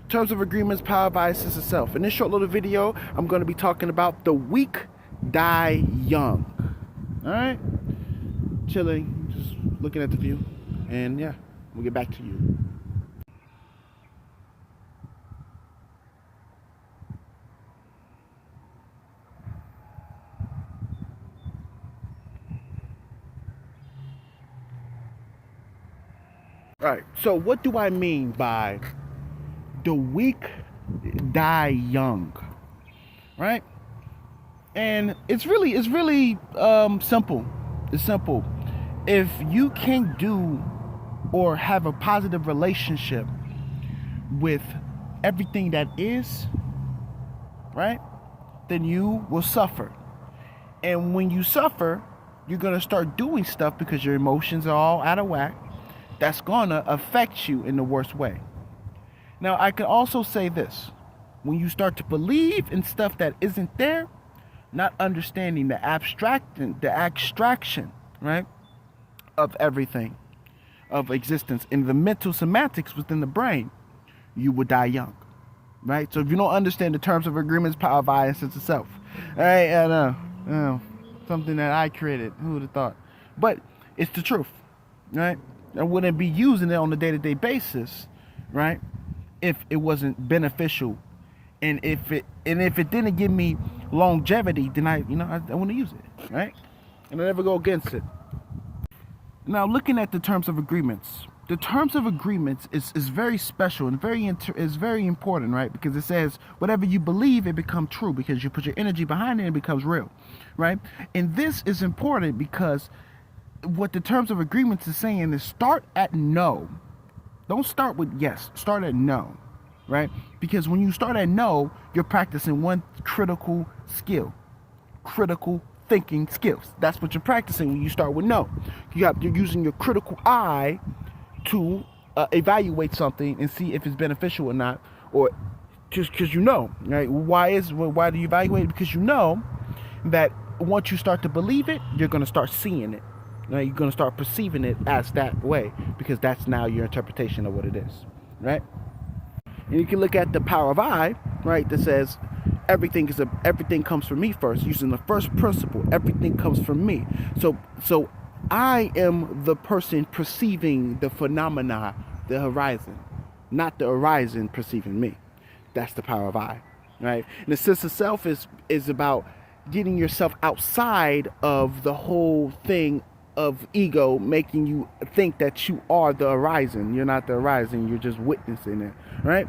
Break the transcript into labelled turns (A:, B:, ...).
A: Terms of agreements, power of I, sense of self. In this short little video, I'm going to be talking about the weak die young. All right, chilling, just looking at the view, and yeah, we'll get back to you. All right, so what do I mean by the weak die young? Right? And it's really simple. It's simple. If you can't do or have a positive relationship with everything that is, right, then you will suffer. And when you suffer, you're going to start doing stuff because your emotions are all out of whack. That's going to affect you in the worst way. Now, I can also say this. When you start to believe in stuff that isn't there, not understanding the abstraction, right, of everything, of existence, in the mental semantics within the brain, you will die young, right? So if you don't understand the terms of agreements, power of I, and sense of self, all right, I know, something that I created, who would have thought? But it's the truth, right? I wouldn't be using it on a day-to-day basis, right, if it wasn't beneficial. And if it didn't give me longevity, then I want to use it, right? And I never go against it. Now, looking at the terms of agreements, the terms of agreements is very special and is very important, right? Because it says whatever you believe, it becomes true because you put your energy behind it and it becomes real, right? And this is important because what the terms of agreements is saying is start at no. Don't start with yes. Start at no. Right? Because when you start at no, you're practicing one critical skill, critical thinking skills. That's what you're practicing when you start with no. You're using your critical eye to evaluate something and see if it's beneficial or not, or just because right? Why do you evaluate it? Because you know that once you start to believe it, you're going to start seeing it. Right? You're going to start perceiving it as that way because that's now your interpretation of what it is, right? And you can look at the power of I, right, that says everything comes from me first, using the first principle. Everything comes from me. So I am the person perceiving the phenomena, the horizon, not the horizon perceiving me. That's the power of I, right? And the sense of self is about getting yourself outside of the whole thing of ego, making you think that you are the horizon. You're not the horizon, you're just witnessing it, right?